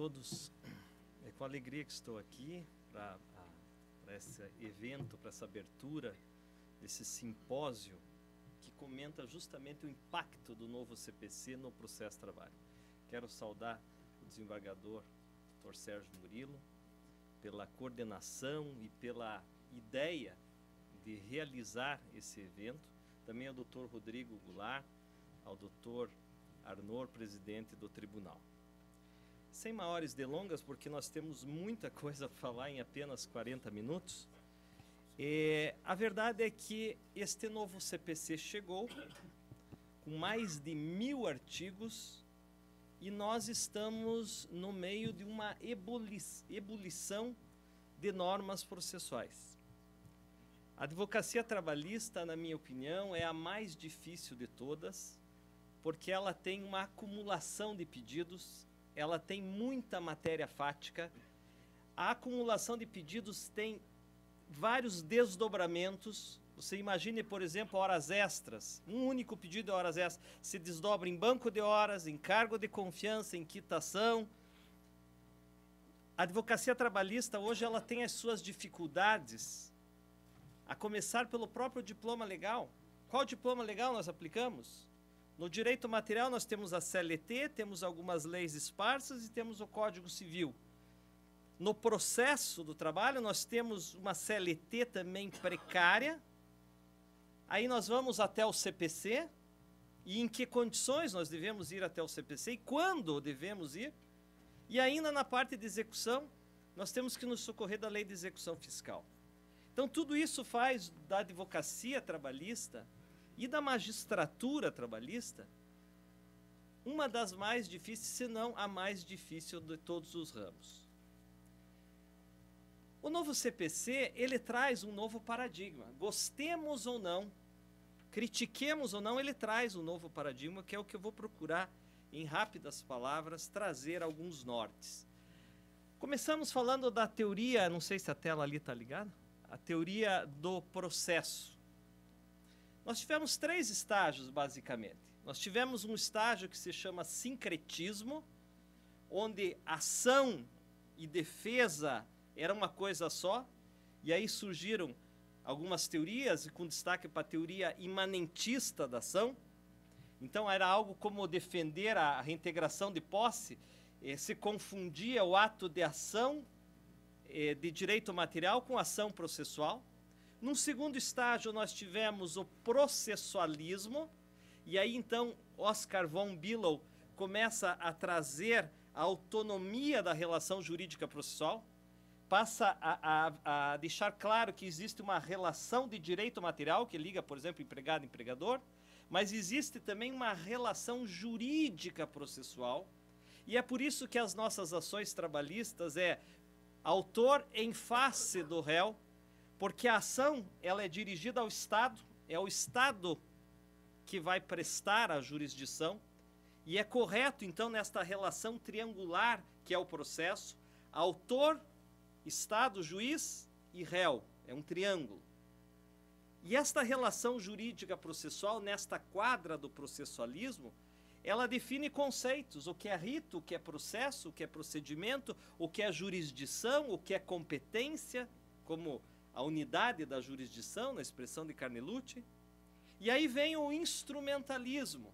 todos. É com alegria que estou aqui para esse evento, para essa abertura desse simpósio que comenta justamente o impacto do novo CPC no processo de trabalho. Quero saudar o desembargador Dr. Sérgio Murilo pela coordenação e pela ideia de realizar esse evento. Também ao Dr. Rodrigo Goulart, ao Dr. Arnor, presidente do tribunal. Sem maiores delongas, porque nós temos muita coisa para falar em apenas 40 minutos, a verdade é que este novo CPC chegou com mais de 1000 artigos e nós estamos no meio de uma ebulição de normas processuais. A advocacia trabalhista, na minha opinião, é a mais difícil de todas, porque ela tem uma acumulação de pedidos, ela tem muita matéria fática. A acumulação de pedidos tem vários desdobramentos. Você imagine, por exemplo, horas extras. Um único pedido de horas extras se desdobra em banco de horas, em cargo de confiança, em quitação. A advocacia trabalhista hoje ela tem as suas dificuldades, a começar pelo próprio diploma legal. Qual diploma legal nós aplicamos? No direito material nós temos a CLT, temos algumas leis esparsas e temos o Código Civil. No processo do trabalho nós temos uma CLT também precária. Aí nós vamos até o CPC e em que condições nós devemos ir até o CPC e quando devemos ir. E ainda na parte de execução nós temos que nos socorrer da lei de execução fiscal. Então tudo isso faz da advocacia trabalhista e da magistratura trabalhista uma das mais difíceis, se não a mais difícil de todos os ramos. O novo CPC, ele traz um novo paradigma. Gostemos ou não, critiquemos ou não, ele traz um novo paradigma, que é o que eu vou procurar, em rápidas palavras, trazer alguns nortes. Começamos falando da teoria, não sei se a tela ali está ligada, a teoria do processo. Nós tivemos 3 estágios, basicamente. Nós tivemos um estágio que se chama sincretismo, onde ação e defesa era uma coisa só, e aí surgiram algumas teorias, e com destaque para a teoria imanentista da ação. Então era algo como defender a reintegração de posse, se confundia o ato de ação de direito material com ação processual. Num segundo estágio, nós tivemos o processualismo, e aí, então, Oscar von Billow começa a trazer a autonomia da relação jurídica processual, passa a deixar claro que existe uma relação de direito material, que liga, por exemplo, empregado e empregador, mas existe também uma relação jurídica processual, e é por isso que as nossas ações trabalhistas é autor em face do réu, porque a ação ela é dirigida ao Estado, é o Estado que vai prestar a jurisdição, e é correto, então, nesta relação triangular que é o processo, autor, Estado, juiz e réu, é um triângulo. E esta relação jurídica processual, nesta quadra do processualismo, ela define conceitos, o que é rito, o que é processo, o que é procedimento, o que é jurisdição, o que é competência, como a unidade da jurisdição, na expressão de Carnelucci. E aí vem o instrumentalismo,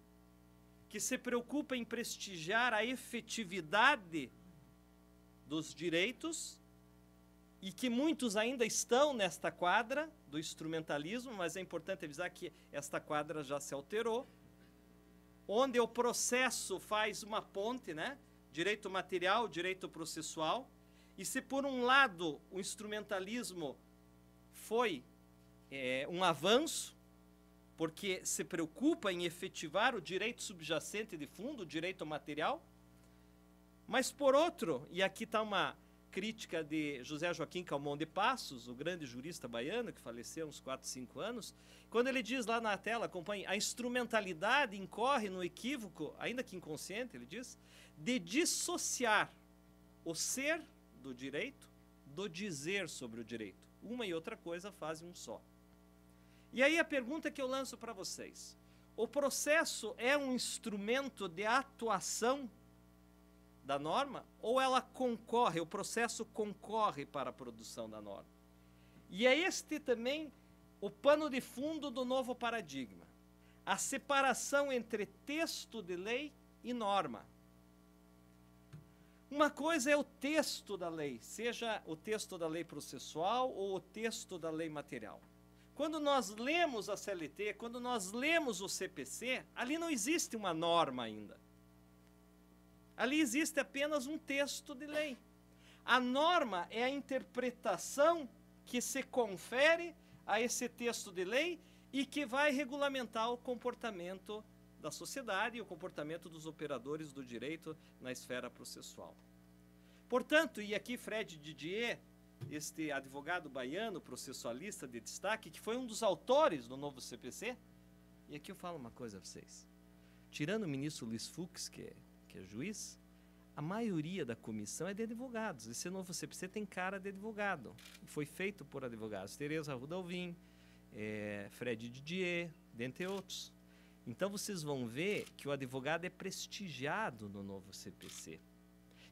que se preocupa em prestigiar a efetividade dos direitos, e que muitos ainda estão nesta quadra do instrumentalismo, mas é importante avisar que esta quadra já se alterou, onde o processo faz uma ponte, né? Direito material, direito processual, e se por um lado o instrumentalismo foi um avanço, porque se preocupa em efetivar o direito subjacente de fundo, o direito material, mas por outro, e aqui está uma crítica de José Joaquim Calmon de Passos, o grande jurista baiano, que faleceu há uns 4, 5 anos, quando ele diz lá na tela, acompanhe, a instrumentalidade incorre no equívoco, ainda que inconsciente, ele diz, de dissociar o ser do direito do dizer sobre o direito. Uma e outra coisa fazem um só. E aí a pergunta que eu lanço para vocês. O processo é um instrumento de atuação da norma ou ela concorre, o processo concorre para a produção da norma. E é este também o pano de fundo do novo paradigma. A separação entre texto de lei e norma. Uma coisa é o texto da lei, seja o texto da lei processual ou o texto da lei material. Quando nós lemos a CLT, quando nós lemos o CPC, ali não existe uma norma ainda. Ali existe apenas um texto de lei. A norma é a interpretação que se confere a esse texto de lei e que vai regulamentar o comportamento da sociedade e o comportamento dos operadores do direito na esfera processual. Portanto, e aqui Fred Didier, este advogado baiano, processualista de destaque, que foi um dos autores do novo CPC, e aqui eu falo uma coisa a vocês. Tirando o ministro Luiz Fux, que é juiz, a maioria da comissão é de advogados. Esse novo CPC tem cara de advogado. Foi feito por advogados. Tereza Rudalvin, Fred Didier, dentre outros. Então vocês vão ver que o advogado é prestigiado no novo CPC.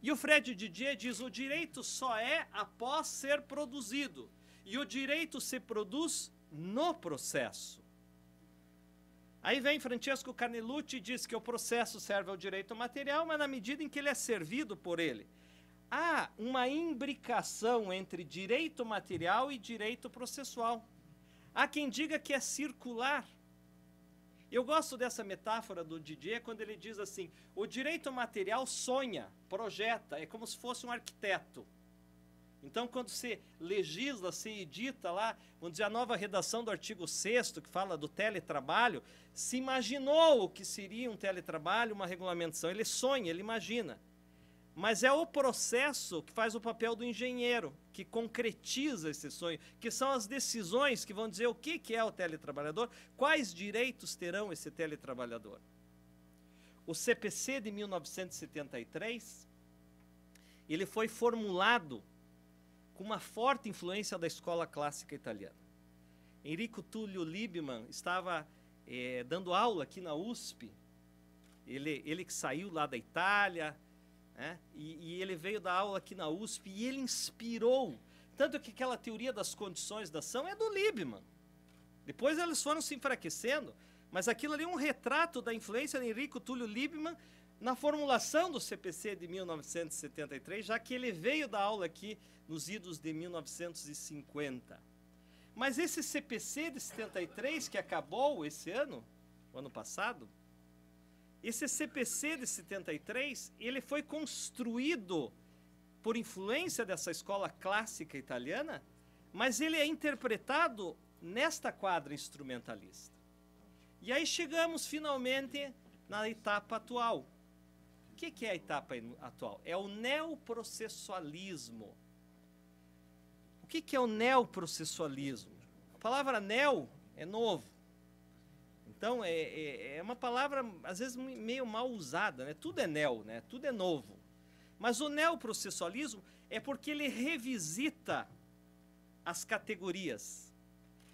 E o Fred Didier diz: o direito só é após ser produzido. E o direito se produz no processo. Aí vem Francesco Carnelucci e diz que o processo serve ao direito material, mas na medida em que ele é servido por ele. Há uma imbricação entre direito material e direito processual. Há quem diga que é circular. Eu gosto dessa metáfora do Didier quando ele diz assim: o direito material sonha, projeta, é como se fosse um arquiteto. Então, quando você legisla, você edita lá, vamos dizer, a nova redação do artigo 6º, que fala do teletrabalho, se imaginou o que seria um teletrabalho, uma regulamentação. Ele sonha, ele imagina. Mas é o processo que faz o papel do engenheiro, que concretiza esse sonho, que são as decisões que vão dizer o que é o teletrabalhador, quais direitos terão esse teletrabalhador. O CPC de 1973, ele foi formulado com uma forte influência da escola clássica italiana. Enrico Tullio Liebman estava dando aula aqui na USP, ele que saiu lá da Itália, e ele veio dar aula aqui na USP e ele inspirou, tanto que aquela teoria das condições da ação é do Liebman. Depois eles foram se enfraquecendo, mas aquilo ali é um retrato da influência de Enrico Tullio Liebman na formulação do CPC de 1973, já que ele veio dar aula aqui nos idos de 1950. Mas esse CPC de 73, que acabou esse ano, o ano passado, esse CPC de 73, ele foi construído por influência dessa escola clássica italiana, mas ele é interpretado nesta quadra instrumentalista. E aí chegamos finalmente na etapa atual. O que é a etapa atual? É o neoprocessualismo. O que é o neoprocessualismo? A palavra neo é novo. Então, é uma palavra, às vezes, meio mal usada, né? Tudo é neo, né? Tudo é novo. Mas o neoprocessualismo é porque ele revisita as categorias.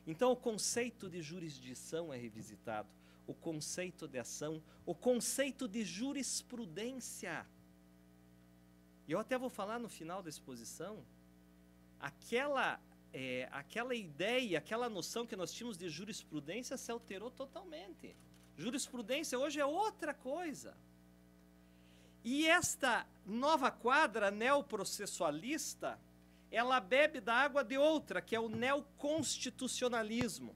Então, o conceito de jurisdição é revisitado, o conceito de ação, o conceito de jurisprudência. E eu até vou falar no final da exposição, aquela ideia, aquela noção que nós tínhamos de jurisprudência se alterou totalmente. Jurisprudência hoje é outra coisa. E esta nova quadra neoprocessualista, ela bebe da água de outra, que é o neoconstitucionalismo,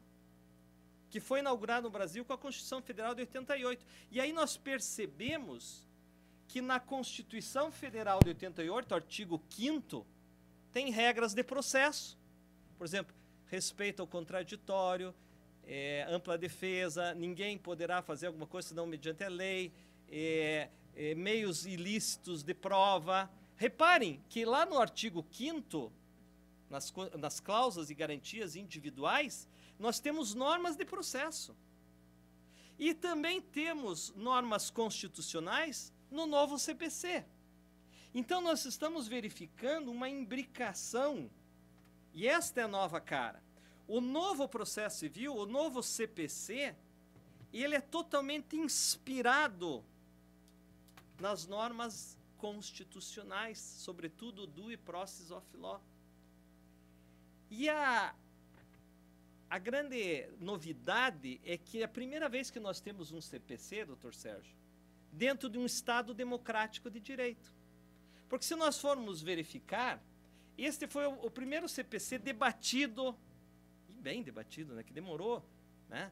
que foi inaugurado no Brasil com a Constituição Federal de 88. E aí nós percebemos que na Constituição Federal de 88, artigo 5º, tem regras de processo. Por exemplo, respeito ao contraditório, ampla defesa, ninguém poderá fazer alguma coisa senão mediante a lei, meios ilícitos de prova. Reparem que lá no artigo 5º, nas cláusulas e garantias individuais, nós temos normas de processo. E também temos normas constitucionais no novo CPC. Então, nós estamos verificando uma imbricação, e esta é a nova cara. O novo processo civil, o novo CPC, ele é totalmente inspirado nas normas constitucionais, sobretudo o due process of law. E a grande novidade é que é a primeira vez que nós temos um CPC, doutor Sérgio, dentro de um Estado democrático de direito. Porque se nós formos verificar, este foi o primeiro CPC debatido, e bem debatido, né, que demorou, né?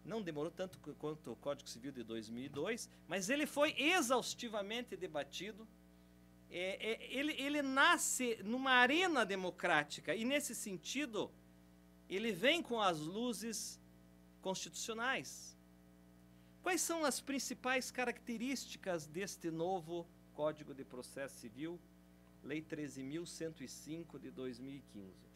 Não demorou tanto quanto o Código Civil de 2002, mas ele foi exaustivamente debatido. Ele nasce numa arena democrática e, nesse sentido, ele vem com as luzes constitucionais. Quais são as principais características deste novo Código de Processo Civil, Lei 13.105 de 2015?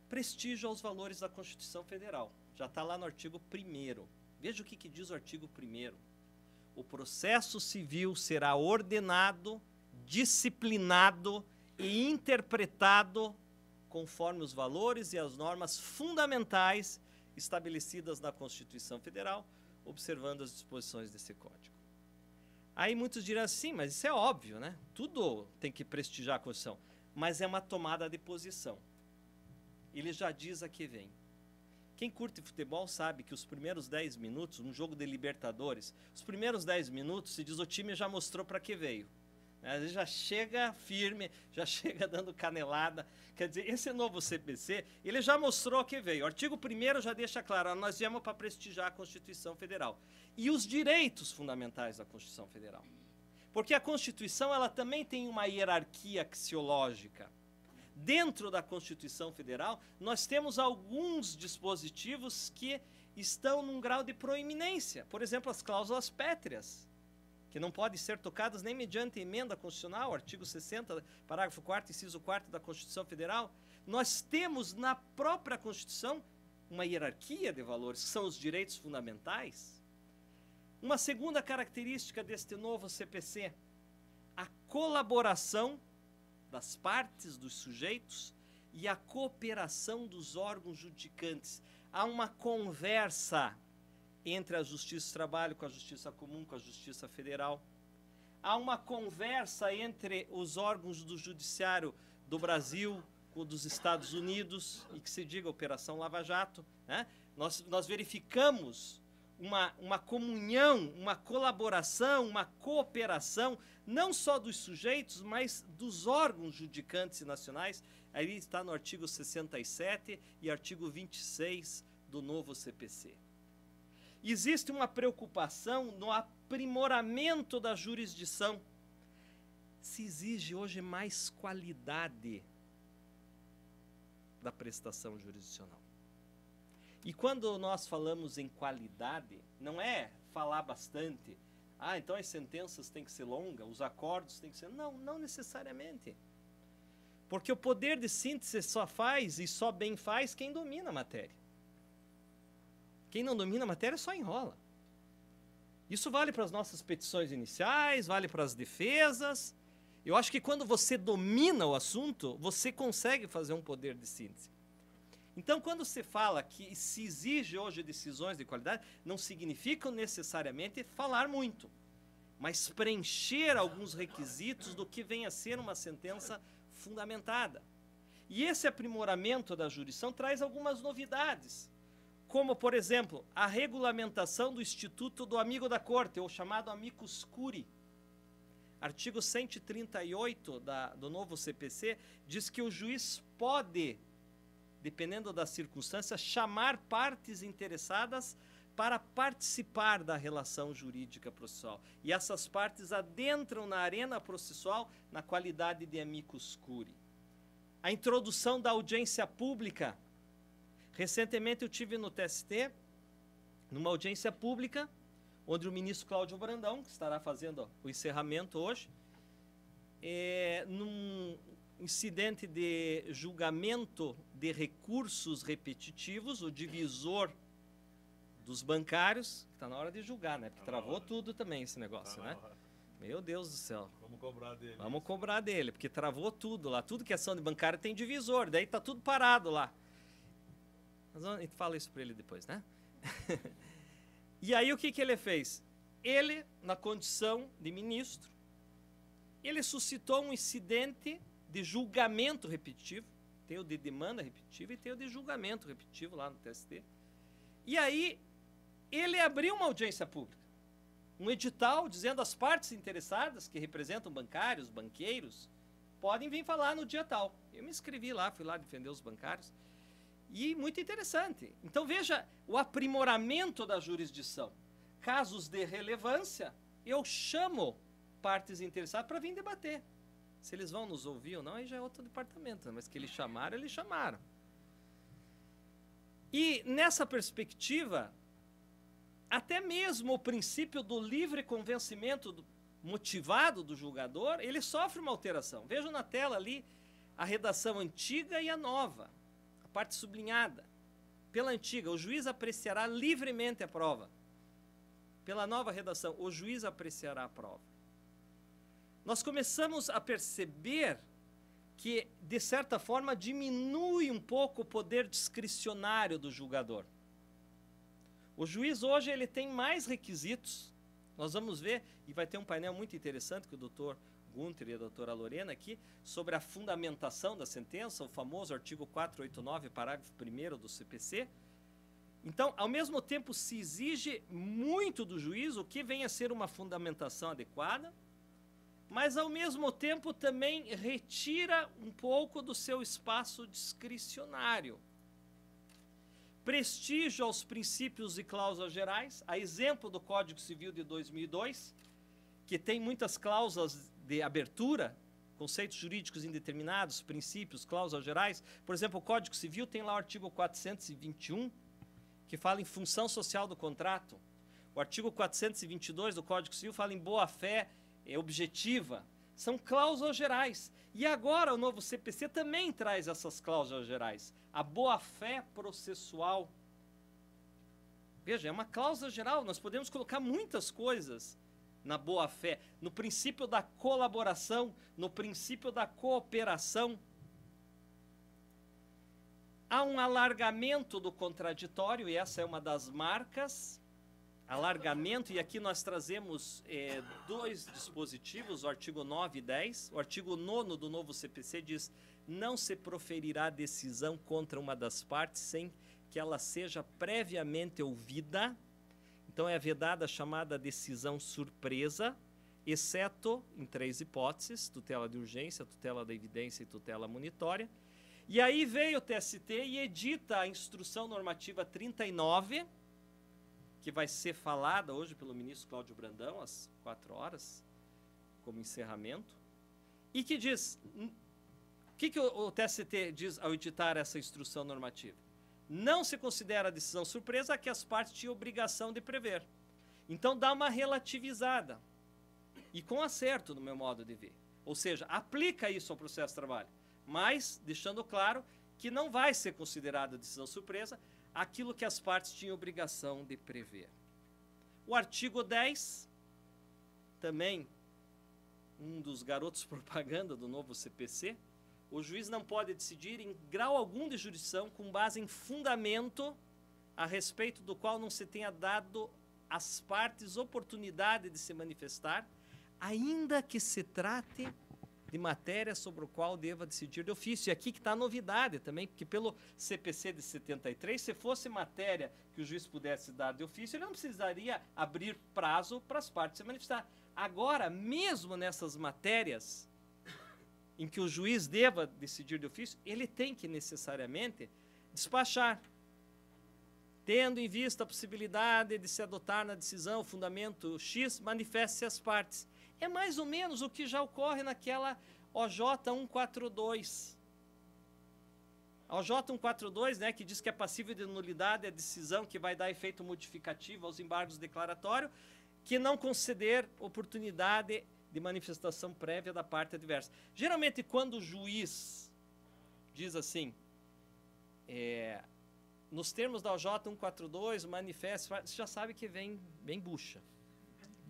Prestígio aos valores da Constituição Federal. Já está lá no artigo 1º. Veja o que diz o artigo 1º. O processo civil será ordenado, disciplinado e interpretado conforme os valores e as normas fundamentais estabelecidas na Constituição Federal, observando as disposições desse Código. Aí muitos dirão assim, mas isso é óbvio, né? Tudo tem que prestigiar a Constituição. Mas é uma tomada de posição. Ele já diz a que vem. Quem curte futebol sabe que os primeiros 10 minutos, um jogo de Libertadores, os primeiros 10 minutos, se diz, o time já mostrou para que veio. Ele já chega firme, já chega dando canelada. Quer dizer, esse novo CPC, ele já mostrou que veio. O artigo 1º já deixa claro, nós viemos para prestigiar a Constituição Federal. E os direitos fundamentais da Constituição Federal. Porque a Constituição, ela também tem uma hierarquia axiológica. Dentro da Constituição Federal, nós temos alguns dispositivos que estão num grau de proeminência. Por exemplo, as cláusulas pétreas, que não podem ser tocadas nem mediante emenda constitucional, artigo 60, parágrafo 4º, inciso 4º da Constituição Federal. Nós temos na própria Constituição uma hierarquia de valores, que são os direitos fundamentais. Uma segunda característica deste novo CPC, a colaboração das partes, dos sujeitos, e a cooperação dos órgãos judicantes. Há uma conversa entre a Justiça do Trabalho com a Justiça Comum, com a Justiça Federal. Há uma conversa entre os órgãos do Judiciário do Brasil com o dos Estados Unidos, e que se diga Operação Lava Jato, né? Nós verificamos uma comunhão, uma colaboração, uma cooperação, não só dos sujeitos, mas dos órgãos judicantes nacionais. Aí está no artigo 67 e artigo 26 do novo CPC. Existe uma preocupação no aprimoramento da jurisdição. Se exige hoje mais qualidade da prestação jurisdicional. E quando nós falamos em qualidade, não é falar bastante. Então as sentenças têm que ser longas, os acordos têm que ser... Não, não necessariamente. Porque o poder de síntese só faz e só bem faz quem domina a matéria. Quem não domina a matéria só enrola. Isso vale para as nossas petições iniciais, vale para as defesas. Eu acho que quando você domina o assunto, você consegue fazer um poder de síntese. Então, quando se fala que se exige hoje decisões de qualidade, não significa necessariamente falar muito, mas preencher alguns requisitos do que vem a ser uma sentença fundamentada. E esse aprimoramento da jurisdição traz algumas novidades, como, por exemplo, a regulamentação do Instituto do Amigo da Corte, ou chamado amicus curiae. Artigo 138 do novo CPC diz que o juiz pode, dependendo das circunstâncias, chamar partes interessadas para participar da relação jurídica processual. E essas partes adentram na arena processual na qualidade de amicus curiae. A introdução da audiência pública. Recentemente eu tive no TST, numa audiência pública, onde o ministro Cláudio Brandão, que estará fazendo o encerramento hoje, num incidente de julgamento de recursos repetitivos, o divisor dos bancários, está na hora de julgar, né? Porque travou tudo também esse negócio, né? Meu Deus do céu. Vamos cobrar dele. Vamos cobrar dele, porque travou tudo lá. Tudo que é ação de bancário tem divisor, daí está tudo parado lá. Mas a gente fala isso para ele depois, né? E aí o que ele fez? Ele, na condição de ministro, ele suscitou um incidente de julgamento repetitivo. Tem o de demanda repetitiva e tem o de julgamento repetitivo lá no TST. E aí ele abriu uma audiência pública, um edital dizendo às partes interessadas, que representam bancários, banqueiros, podem vir falar no dia tal. Eu me inscrevi lá, fui lá defender os bancários. E muito interessante. Então veja o aprimoramento da jurisdição. Casos de relevância, eu chamo partes interessadas para vir debater. Se eles vão nos ouvir ou não, aí já é outro departamento, mas que eles chamaram, eles chamaram. E nessa perspectiva, até mesmo o princípio do livre convencimento motivado do julgador, ele sofre uma alteração. Vejam na tela ali a redação antiga e a nova, a parte sublinhada. Pela antiga, o juiz apreciará livremente a prova. Pela nova redação, o juiz apreciará a prova. Nós começamos a perceber que, de certa forma, diminui um pouco o poder discricionário do julgador. O juiz hoje ele tem mais requisitos. Nós vamos ver, e vai ter um painel muito interessante com o doutor Gunter e a doutora Lorena aqui, sobre a fundamentação da sentença, o famoso artigo 489, parágrafo 1º do CPC. Então, ao mesmo tempo, se exige muito do juiz, o que vem a ser uma fundamentação adequada, mas, ao mesmo tempo, também retira um pouco do seu espaço discricionário. Prestígio aos princípios e cláusulas gerais, a exemplo do Código Civil de 2002, que tem muitas cláusulas de abertura, conceitos jurídicos indeterminados, princípios, cláusulas gerais. Por exemplo, o Código Civil tem lá o artigo 421, que fala em função social do contrato. O artigo 422 do Código Civil fala em boa-fé objetiva. São cláusulas gerais. E agora o novo CPC também traz essas cláusulas gerais. A boa-fé processual. Veja, é uma cláusula geral. Nós podemos colocar muitas coisas na boa-fé, no princípio da colaboração, no princípio da cooperação. Há um alargamento do contraditório, e essa é uma das marcas. Alargamento, e aqui nós trazemos dois dispositivos, o artigo 9 e 10. O artigo 9º do novo CPC diz: não se proferirá decisão contra uma das partes sem que ela seja previamente ouvida. Então é vedada a chamada decisão surpresa, exceto em 3 hipóteses: tutela de urgência, tutela da evidência e tutela monitória. E aí veio o TST e edita a instrução normativa 39, que vai ser falada hoje pelo ministro Cláudio Brandão, às 4 horas, como encerramento, e que diz, o que o TST diz ao editar essa instrução normativa? Não se considera a decisão surpresa a que as partes tinham obrigação de prever. Então dá uma relativizada, e com acerto, no meu modo de ver. Ou seja, aplica isso ao processo de trabalho, mas deixando claro que não vai ser considerada decisão surpresa aquilo que as partes tinham obrigação de prever. O artigo 10, também um dos garotos propaganda do novo CPC, o juiz não pode decidir em grau algum de jurisdição com base em fundamento a respeito do qual não se tenha dado às partes oportunidade de se manifestar, ainda que se trate de matéria sobre o qual deva decidir de ofício. E aqui que está a novidade também, porque pelo CPC de 73, se fosse matéria que o juiz pudesse dar de ofício, ele não precisaria abrir prazo para as partes se manifestar. Agora, mesmo nessas matérias em que o juiz deva decidir de ofício, ele tem que necessariamente despachar, tendo em vista a possibilidade de se adotar na decisão o fundamento X, manifeste-se as partes. É mais ou menos o que já ocorre naquela OJ 142. A OJ 142, né, que diz que é passível de nulidade a decisão que vai dar efeito modificativo aos embargos declaratórios, que não conceder oportunidade de manifestação prévia da parte adversa. Geralmente, quando o juiz diz assim, nos termos da OJ 142, manifesta, você já sabe que vem bem bucha.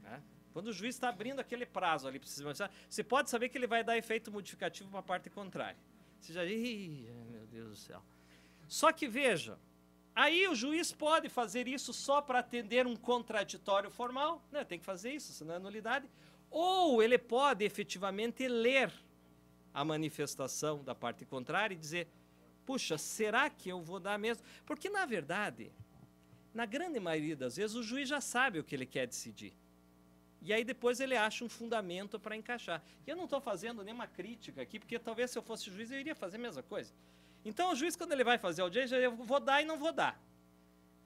Né? Quando o juiz está abrindo aquele prazo ali, você pode saber que ele vai dar efeito modificativo para a parte contrária. Você já diz, meu Deus do céu. Só que veja, Aí o juiz pode fazer isso só para atender um contraditório formal, né? Tem que fazer isso, senão é nulidade. Ou ele pode efetivamente ler a manifestação da parte contrária e dizer, puxa, será que eu vou dar mesmo? Porque, na verdade, na grande maioria das vezes, o juiz já sabe o que ele quer decidir. E aí depois ele acha um fundamento para encaixar. E eu não estou fazendo nenhuma crítica aqui, porque talvez se eu fosse juiz eu iria fazer a mesma coisa. Então o juiz, quando ele vai fazer audiência, eu vou dar e não vou dar.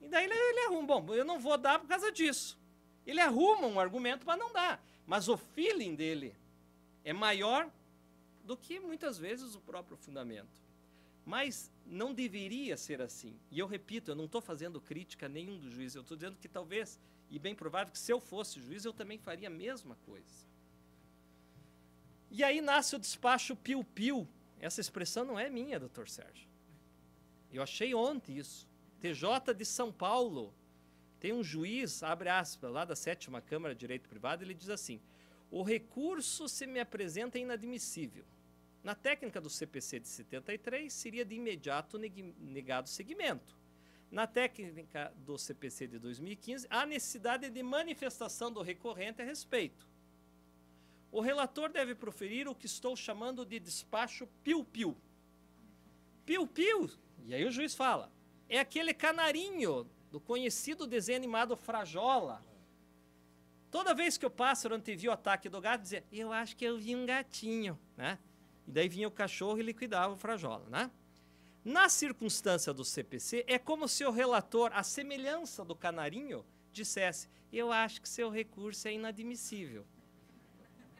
E daí ele arruma, bom, eu não vou dar por causa disso. Ele arruma um argumento para não dar. Mas o feeling dele é maior do que muitas vezes o próprio fundamento. Mas não deveria ser assim. E eu repito, eu não estou fazendo crítica a nenhum dos juízes. Eu estou dizendo que talvez, e bem provável, que se eu fosse juiz, eu também faria a mesma coisa. E aí nasce o despacho piu-piu. Essa expressão não é minha, doutor Sérgio. Eu achei ontem isso. TJ de São Paulo. Tem um juiz, abre aspas, lá da 7ª Câmara de Direito Privado, ele diz assim, o recurso se me apresenta inadmissível. Na técnica do CPC de 73, seria de imediato negado seguimento. Na técnica do CPC de 2015, há necessidade de manifestação do recorrente a respeito. O relator deve proferir o que estou chamando de despacho piu-piu. Piu-piu, e aí o juiz fala, é aquele canarinho do conhecido desenho animado Frajola. Toda vez que o pássaro antevia o ataque do gato, dizia, eu acho que eu vi um gatinho, né? E daí vinha o cachorro e liquidava o Frajola, né? Na circunstância do CPC, é como se o relator, à semelhança do canarinho, dissesse, eu acho que seu recurso é inadmissível.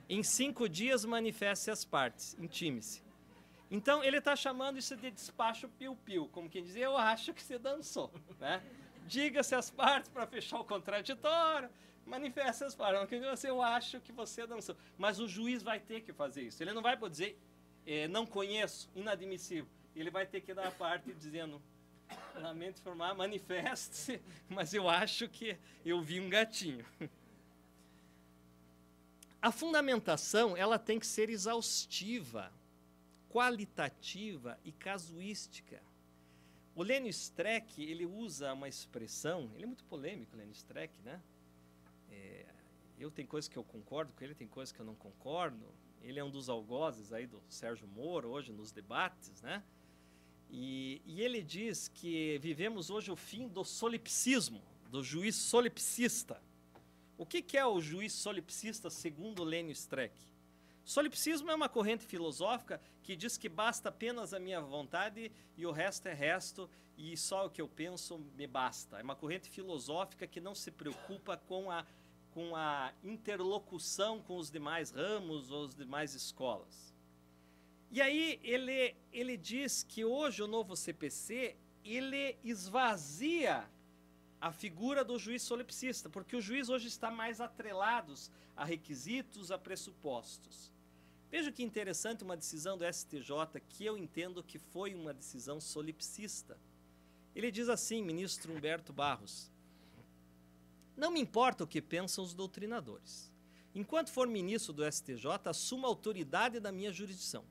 Em 5 dias, manifeste as partes, intime-se. Então, ele está chamando isso de despacho piu-piu, como quem diz, eu acho que você dançou, né? Diga-se as partes para fechar o contraditório, manifeste as partes. Eu acho que você dançou. Mas o juiz vai ter que fazer isso. Ele não vai poder dizer, não conheço, inadmissível. Ele vai ter que dar a parte dizendo, lamento informar, manifeste-se, mas eu acho que eu vi um gatinho. A fundamentação, ela tem que ser exaustiva, qualitativa e casuística. O Lênio Streck, ele usa uma expressão, ele é muito polêmico, o Lênio Streck, né? Eu tenho coisas que eu concordo com ele, tem coisas que eu não concordo. Ele é um dos algozes aí do Sérgio Moro, hoje nos debates, né? E ele diz que vivemos hoje o fim do solipsismo, do juiz solipsista. O que é o juiz solipsista segundo Lênio Streck? Solipsismo é uma corrente filosófica que diz que basta apenas a minha vontade e o resto é resto e só o que eu penso me basta. É uma corrente filosófica que não se preocupa com a interlocução com os demais ramos ou as demais escolas. E aí ele diz que hoje o novo CPC, ele esvazia a figura do juiz solipsista, porque o juiz hoje está mais atrelado a requisitos, a pressupostos. Veja que interessante uma decisão do STJ que eu entendo que foi uma decisão solipsista. Ele diz assim, ministro Humberto Barros, não me importa o que pensam os doutrinadores. Enquanto for ministro do STJ, assumo a autoridade da minha jurisdição.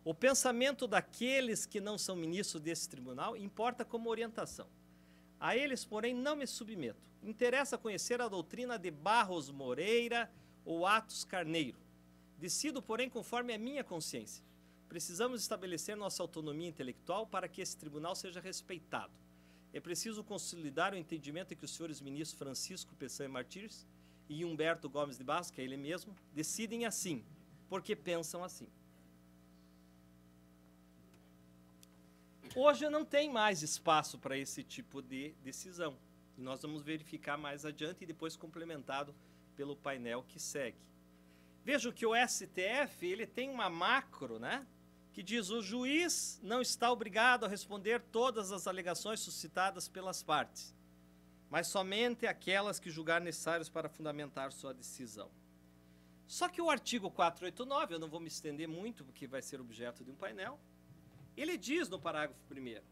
O pensamento daqueles que não são ministros desse tribunal importa como orientação. A eles, porém, não me submeto. Interessa conhecer a doutrina de Barros Moreira ou Atos Carneiro. Decido, porém, conforme a minha consciência. Precisamos estabelecer nossa autonomia intelectual para que esse tribunal seja respeitado. É preciso consolidar o entendimento que os senhores ministros Francisco Peçanha Martins e Humberto Gomes de Barros, que é ele mesmo, decidem assim, porque pensam assim. Hoje não tem mais espaço para esse tipo de decisão. E nós vamos verificar mais adiante e depois complementado pelo painel que segue. Veja que o STF ele tem uma macro, né, que diz o juiz não está obrigado a responder todas as alegações suscitadas pelas partes, mas somente aquelas que julgar necessárias para fundamentar sua decisão. Só que o artigo 489, eu não vou me estender muito, porque vai ser objeto de um painel, ele diz no parágrafo 1º,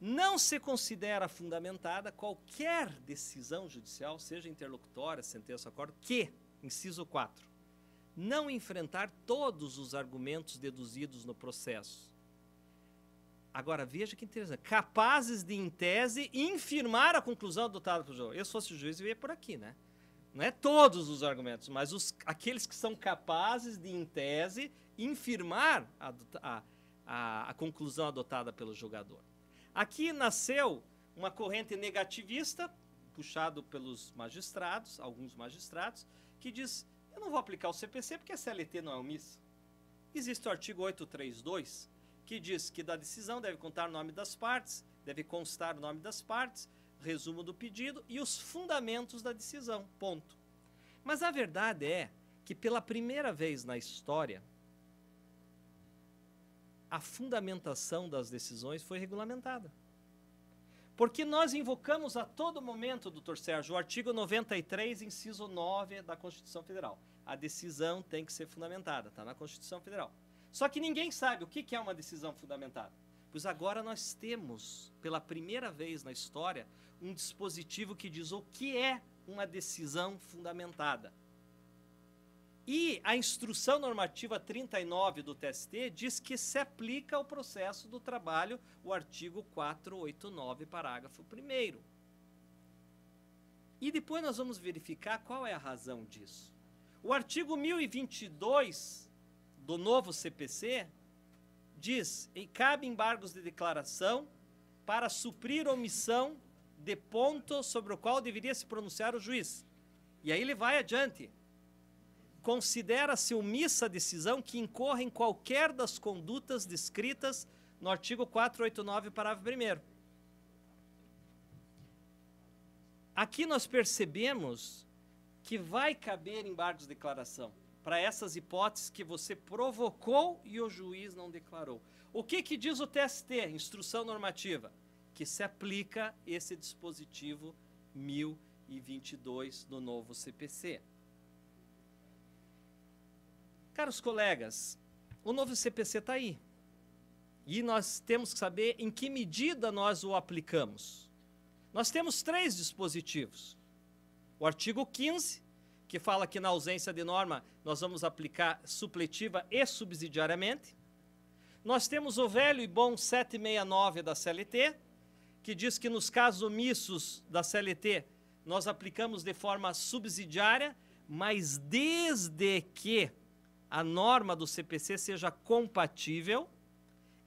não se considera fundamentada qualquer decisão judicial, seja interlocutória, sentença, acordo, que, inciso 4, não enfrentar todos os argumentos deduzidos no processo. Agora, veja que interessante. Capazes de, em tese, infirmar a conclusão adotada pelo juiz. Eu, se fosse o juiz, eu ia por aqui, né? Não é todos os argumentos, mas aqueles que são capazes de, em tese, infirmar a conclusão adotada pelo julgador. Aqui nasceu uma corrente negativista, puxado pelos magistrados, alguns magistrados, que diz, eu não vou aplicar o CPC porque a CLT não é omissa. Existe o artigo 832, que diz que da decisão deve contar o nome das partes, deve constar o nome das partes, resumo do pedido e os fundamentos da decisão, ponto. Mas a verdade é que pela primeira vez na história, a fundamentação das decisões foi regulamentada. Porque nós invocamos a todo momento, doutor Sérgio, o artigo 93, inciso 9 da Constituição Federal. A decisão tem que ser fundamentada, está na Constituição Federal. Só que ninguém sabe o que é uma decisão fundamentada. Pois agora nós temos, pela primeira vez na história, um dispositivo que diz o que é uma decisão fundamentada. E a instrução normativa 39 do TST diz que se aplica ao processo do trabalho o artigo 489, parágrafo 1º. E depois nós vamos verificar qual é a razão disso. O artigo 1022 do novo CPC diz que cabe embargos de declaração para suprir omissão de ponto sobre o qual deveria se pronunciar o juiz. E aí ele vai adiante. Considera-se omissa a decisão que incorra em qualquer das condutas descritas no artigo 489, parágrafo 1º. Aqui nós percebemos que vai caber embargos de declaração para essas hipóteses que você provocou e o juiz não declarou. O que diz o TST, instrução normativa? Que se aplica esse dispositivo 1022 do novo CPC. Caros colegas, o novo CPC está aí. E nós temos que saber em que medida nós o aplicamos. Nós temos 3 dispositivos. O artigo 15, que fala que na ausência de norma nós vamos aplicar supletiva e subsidiariamente. Nós temos o velho e bom 769 da CLT, que diz que nos casos omissos da CLT nós aplicamos de forma subsidiária, mas desde que a norma do CPC seja compatível.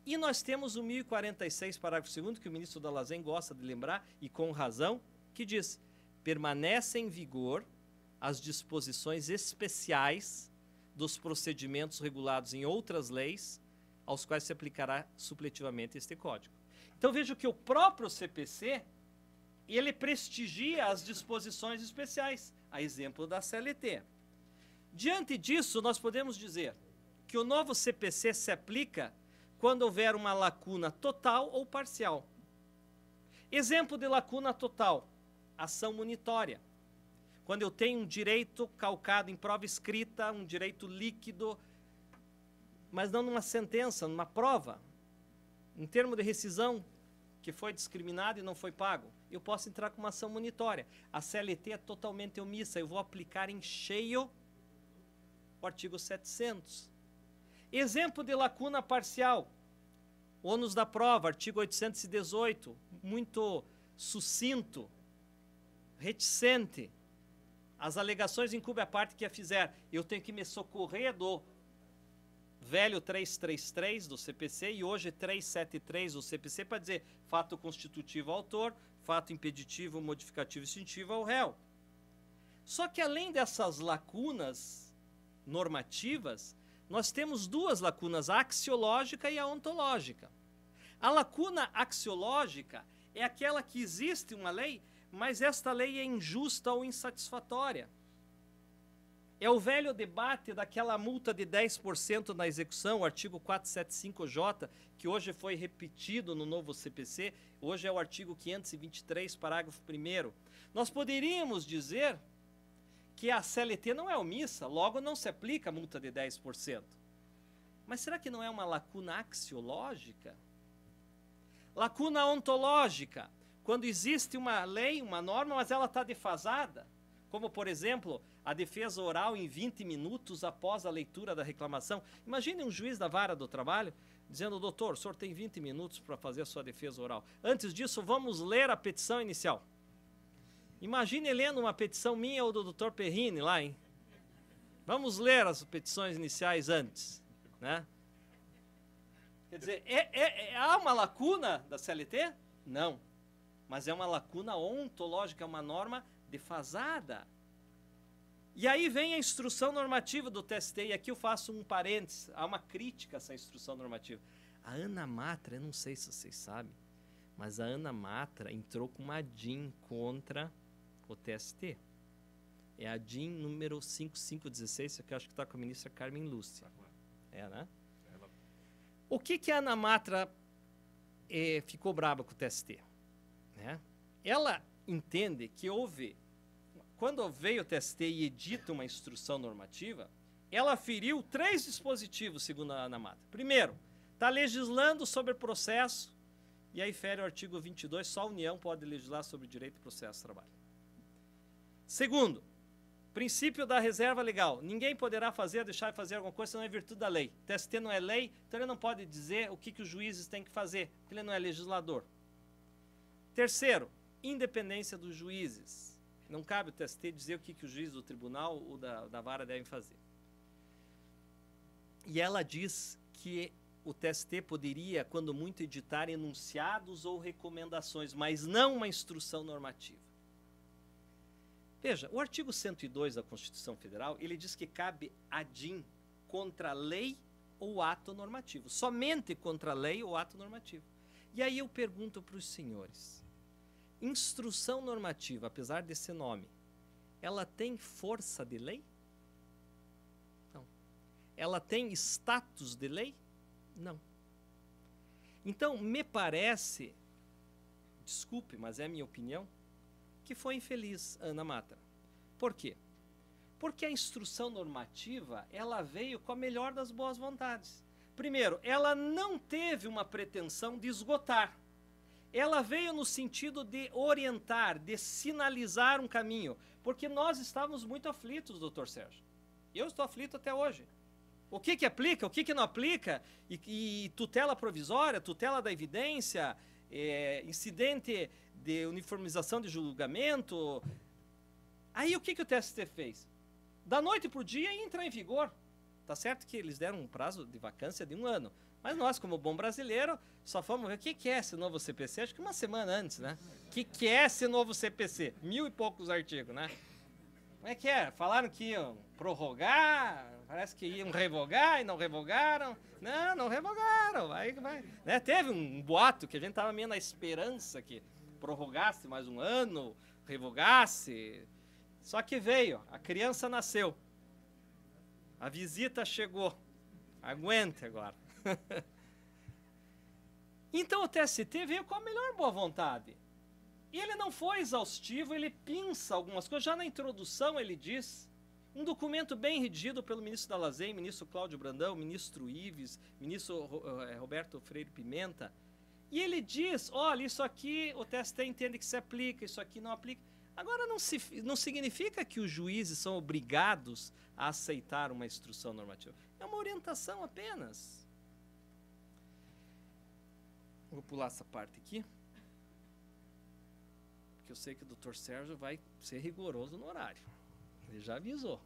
E nós temos o 1046, parágrafo 2º, que o ministro Dallazen gosta de lembrar, e com razão, que diz: permanecem em vigor as disposições especiais dos procedimentos regulados em outras leis, aos quais se aplicará supletivamente este código. Então veja que o próprio CPC, ele prestigia as disposições especiais, a exemplo da CLT. Diante disso, nós podemos dizer que o novo CPC se aplica quando houver uma lacuna total ou parcial. Exemplo de lacuna total: ação munitória. Quando eu tenho um direito calcado em prova escrita, um direito líquido, mas não numa sentença, numa prova, em termo de rescisão, que foi discriminado e não foi pago, eu posso entrar com uma ação munitória. A CLT é totalmente omissa, eu vou aplicar em cheio o artigo 700. Exemplo de lacuna parcial: ônus da prova, artigo 818, muito sucinto, reticente. As alegações incumbem a parte que a fizer. Eu tenho que me socorrer do velho 333 do CPC e hoje 373 do CPC para dizer fato constitutivo ao autor, fato impeditivo, modificativo e extintivo ao réu. Só que além dessas lacunas normativas, nós temos 2 lacunas, a axiológica e a ontológica. A lacuna axiológica é aquela que existe uma lei, mas esta lei é injusta ou insatisfatória. É o velho debate daquela multa de 10% na execução, o artigo 475J, que hoje foi repetido no novo CPC, hoje é o artigo 523, parágrafo 1º. Nós poderíamos dizer que a CLT não é omissa, logo não se aplica a multa de 10%. Mas será que não é uma lacuna axiológica? Lacuna ontológica: quando existe uma lei, uma norma, mas ela está defasada, como, por exemplo, a defesa oral em 20 minutos após a leitura da reclamação. Imagine um juiz da vara do trabalho dizendo, doutor, o senhor tem 20 minutos para fazer a sua defesa oral. Antes disso, vamos ler a petição inicial. Imagine lendo uma petição minha ou do doutor Perrini lá, hein? Vamos ler as petições iniciais antes, né? Quer dizer, há uma lacuna da CLT? Não. Mas é uma lacuna ontológica, é uma norma defasada. E aí vem a instrução normativa do TST, e aqui eu faço um parênteses, há uma crítica a essa instrução normativa. A Ana Matra, eu não sei se vocês sabem, mas a Ana Matra entrou com uma DIN contra o TST. É a DIN número 5516, que eu acho que está com a ministra Carmen Lúcia. É, né? O que a Ana Matra ficou brava com o TST? Né? Ela entende que quando veio o TST e edita uma instrução normativa, ela feriu 3 dispositivos, segundo a Ana Matra. Primeiro, está legislando sobre processo, e aí fere o artigo 22, só a União pode legislar sobre direito e processo de trabalho. Segundo, princípio da reserva legal. Ninguém poderá deixar de fazer alguma coisa senão é virtude da lei. O TST não é lei, então ele não pode dizer o que os juízes têm que fazer, porque ele não é legislador. Terceiro, independência dos juízes. Não cabe o TST dizer o que o juiz do tribunal ou da vara devem fazer. E ela diz que o TST poderia, quando muito, editar enunciados ou recomendações, mas não uma instrução normativa. Veja, o artigo 102 da Constituição Federal, ele diz que cabe a DIN contra a lei ou ato normativo. Somente contra a lei ou ato normativo. E aí eu pergunto para os senhores, instrução normativa, apesar desse nome, ela tem força de lei? Não. Ela tem status de lei? Não. Então, me parece, desculpe, mas é a minha opinião, que foi infeliz Ana Matra. Por quê? Porque a instrução normativa, ela veio com a melhor das boas vontades. Primeiro, ela não teve uma pretensão de esgotar. Ela veio no sentido de orientar, de sinalizar um caminho, porque nós estávamos muito aflitos, doutor Sérgio. Eu estou aflito até hoje. O que aplica, o que não aplica, e tutela provisória, tutela da evidência, incidente de uniformização de julgamento. Aí o que o TST fez? Da noite para o dia ia entrar em vigor. Tá certo que eles deram um prazo de vacância de 1 ano. Mas nós, como bom brasileiro, só fomos ver o que é esse novo CPC, acho que uma semana antes, né? O que é esse novo CPC? 1000 e poucos artigos, né? Como é que é? Falaram que iam prorrogar, parece que iam revogar e não revogaram. Não revogaram. Vai. Né? Teve um boato que a gente estava meio na esperança que prorrogasse mais 1 ano, revogasse. Só que veio, a criança nasceu. A visita chegou. Aguente agora. Então o TST veio com a melhor boa vontade. E ele não foi exaustivo, ele pinça algumas coisas. Já na introdução ele diz, um documento bem redigido pelo ministro Dall'Azen, ministro Cláudio Brandão, ministro Ives, ministro Roberto Freire Pimenta. E ele diz, olha, isso aqui o TST entende que se aplica, isso aqui não aplica. Agora não significa que os juízes são obrigados a aceitar uma instrução normativa. É uma orientação apenas. Vou pular essa parte aqui. Porque eu sei que o doutor Sérgio vai ser rigoroso no horário. Ele já avisou.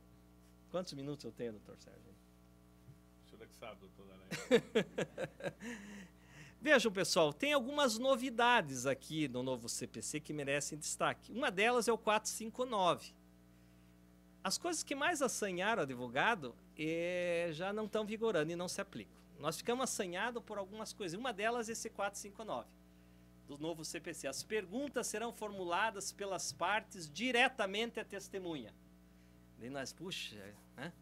Quantos minutos eu tenho, doutor Sérgio? O senhor é que sabe, doutor Aranha. Vejam, pessoal, tem algumas novidades aqui no novo CPC que merecem destaque. Uma delas é o 459. As coisas que mais assanharam o advogado já não estão vigorando e não se aplicam. Nós ficamos assanhados por algumas coisas. Uma delas é esse 459 do novo CPC. As perguntas serão formuladas pelas partes diretamente à testemunha. E nós, puxa, né?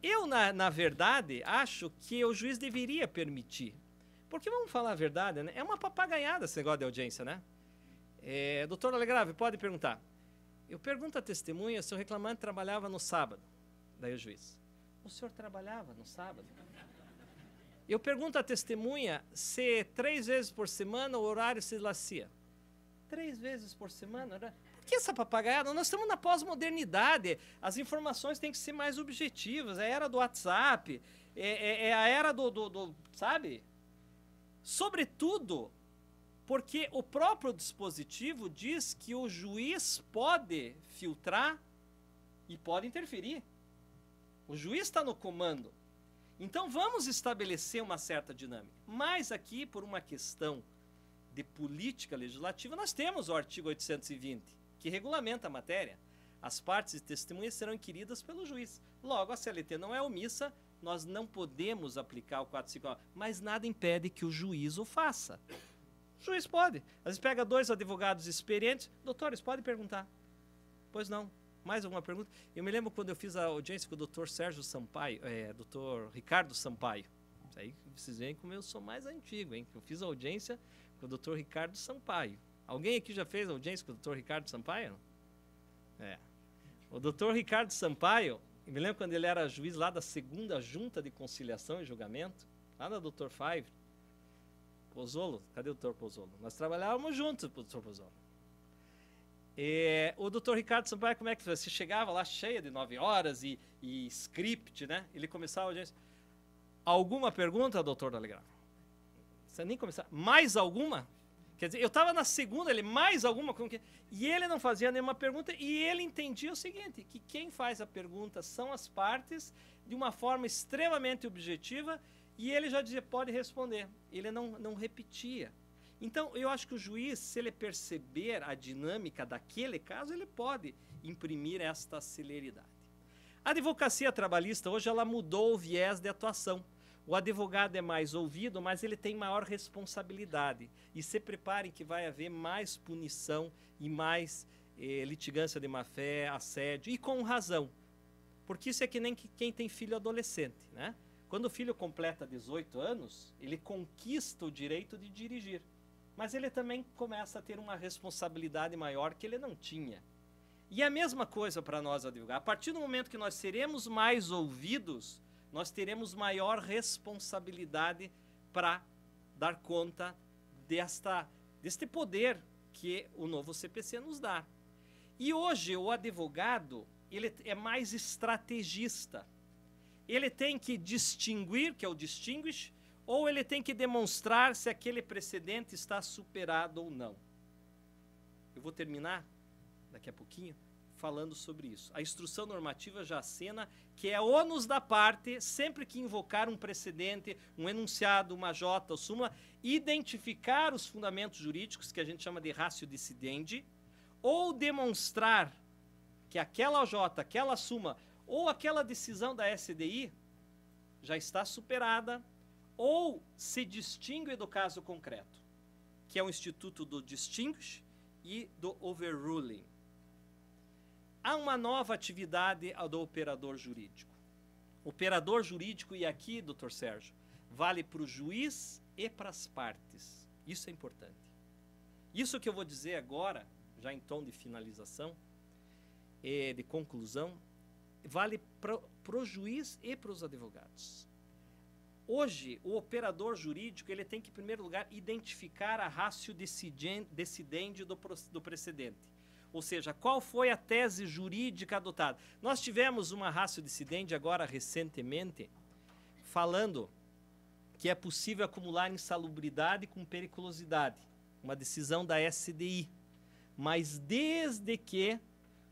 Eu, na verdade, acho que o juiz deveria permitir. Porque, vamos falar a verdade, né? É uma papagaiada esse negócio de audiência, né? Doutor Alegrave, pode perguntar. Eu pergunto à testemunha se o reclamante trabalhava no sábado. Daí o juiz. O senhor trabalhava no sábado? Eu pergunto à testemunha se 3 vezes por semana o horário se lacia. 3 vezes por semana? Por que essa papagaiada? Nós estamos na pós-modernidade, as informações têm que ser mais objetivas, é a era do WhatsApp, é a era sabe? Sobretudo, porque o próprio dispositivo diz que o juiz pode filtrar e pode interferir. O juiz está no comando. Então vamos estabelecer uma certa dinâmica. Mas aqui, por uma questão de política legislativa, nós temos o artigo 820, que regulamenta a matéria. As partes e testemunhas serão inquiridas pelo juiz. Logo, a CLT não é omissa, nós não podemos aplicar o 459, mas nada impede que o juiz o faça. O juiz pode. Às vezes pega 2 advogados experientes. Doutores, pode perguntar. Pois não. Mais alguma pergunta? Eu me lembro quando eu fiz a audiência com o doutor Sérgio Sampaio, doutor Ricardo Sampaio. Isso aí vocês veem como eu sou mais antigo, hein? Eu fiz a audiência com o doutor Ricardo Sampaio. Alguém aqui já fez audiência com o doutor Ricardo Sampaio? O doutor Ricardo Sampaio, eu me lembro quando ele era juiz lá da 2ª Junta de Conciliação e Julgamento, lá da doutor Five. Pozzolo, cadê o doutor Pozzolo? Nós trabalhávamos juntos, doutor Pozzolo. O doutor Ricardo Sampaio, como é que você chegava lá cheia de 9 horas e script, né? Ele começava a audiência. Alguma pergunta, doutor D'Alegrave? Você nem começava. Mais alguma? Quer dizer, eu estava na 2ª, ele, mais alguma? E ele não fazia nenhuma pergunta e ele entendia o seguinte, que quem faz a pergunta são as partes de uma forma extremamente objetiva e ele já dizia, pode responder. Ele não repetia. Então, eu acho que o juiz, se ele perceber a dinâmica daquele caso, ele pode imprimir esta celeridade. A advocacia trabalhista, hoje, ela mudou o viés de atuação. O advogado é mais ouvido, mas ele tem maior responsabilidade. E se preparem que vai haver mais punição e mais litigância de má-fé, assédio, e com razão. Porque isso é que nem quem tem filho adolescente, né? Quando o filho completa 18 anos, ele conquista o direito de dirigir. Mas ele também começa a ter uma responsabilidade maior que ele não tinha. E a mesma coisa para nós, advogados. A partir do momento que nós seremos mais ouvidos, nós teremos maior responsabilidade para dar conta deste poder que o novo CPC nos dá. E hoje o advogado, ele é mais estrategista. Ele tem que distinguir, que é o distinguish, ou ele tem que demonstrar se aquele precedente está superado ou não. Eu vou terminar, daqui a pouquinho, falando sobre isso. A instrução normativa já acena que é ônus da parte, sempre que invocar um precedente, um enunciado, uma jota ou súmula, identificar os fundamentos jurídicos, que a gente chama de ratio decidendi, ou demonstrar que aquela jota, aquela súmula, ou aquela decisão da SDI já está superada, ou se distingue do caso concreto, que é o instituto do distinguish e do overruling. Há uma nova atividade do operador jurídico. Operador jurídico, e aqui, doutor Sérgio, vale para o juiz e para as partes. Isso é importante. Isso que eu vou dizer agora, já em tom de finalização, de conclusão, vale para o juiz e para os advogados. Hoje, o operador jurídico ele tem que, em primeiro lugar, identificar a ratio decidendi do precedente. Ou seja, qual foi a tese jurídica adotada. Nós tivemos uma ratio decidendi agora recentemente, falando que é possível acumular insalubridade com periculosidade. Uma decisão da SDI. Mas desde que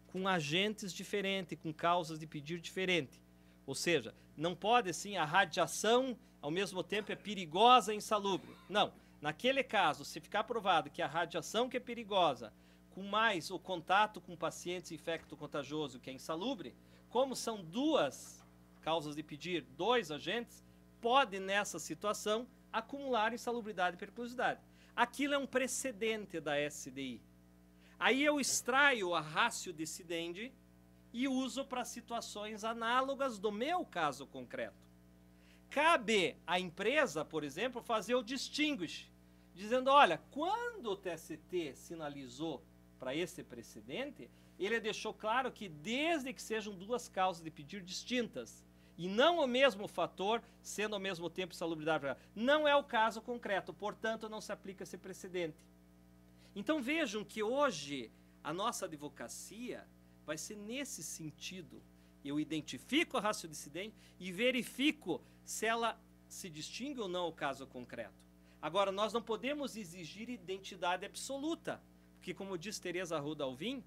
com agentes diferentes, com causas de pedir diferente. Ou seja, não pode, assim, a radiação, ao mesmo tempo, é perigosa e insalubre. Não. Naquele caso, se ficar provado que a radiação que é perigosa, com mais o contato com pacientes infecto-contagioso que é insalubre, como são duas causas de pedir, 2 agentes, pode, nessa situação, acumular insalubridade e periculosidade. Aquilo é um precedente da SDI. Aí eu extraio a ratio decidendi e uso para situações análogas do meu caso concreto. Cabe à empresa, por exemplo, fazer o distinguish, dizendo, olha, quando o TST sinalizou para esse precedente, ele deixou claro que desde que sejam 2 causas de pedir distintas, e não o mesmo fator, sendo ao mesmo tempo insalubridade, não é o caso concreto, portanto não se aplica esse precedente. Então vejam que hoje A nossa advocacia vai ser nesse sentido. Eu identifico a ratio dissidente e verifico se ela se distingue ou não ao caso concreto. Agora, nós não podemos exigir identidade absoluta, porque, como diz Teresa Arruda Alvim,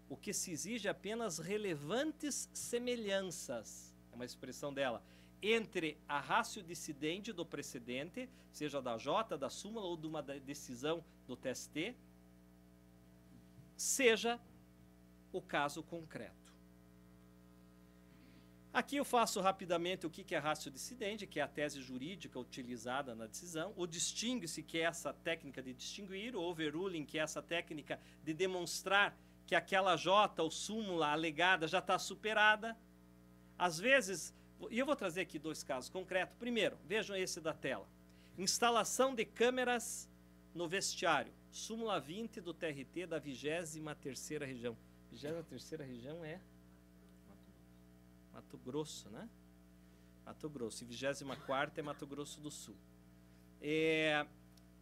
o que se exige é apenas relevantes semelhanças, é uma expressão dela, entre a ratio dissidente do precedente, seja da J, da súmula ou de uma decisão do TST, seja o caso concreto. Aqui eu faço rapidamente o que é ratio dissidente, que é a tese jurídica utilizada na decisão, o distingue-se, que é essa técnica de distinguir, o overruling, que é essa técnica de demonstrar que aquela J ou súmula alegada já está superada. Às vezes, e eu vou trazer aqui 2 casos concretos. Primeiro, vejam esse da tela. Instalação de câmeras no vestiário. Súmula 20 do TRT da 23ª região. 23ª região é Mato Grosso, né? Mato Grosso. E 24ª é Mato Grosso do Sul.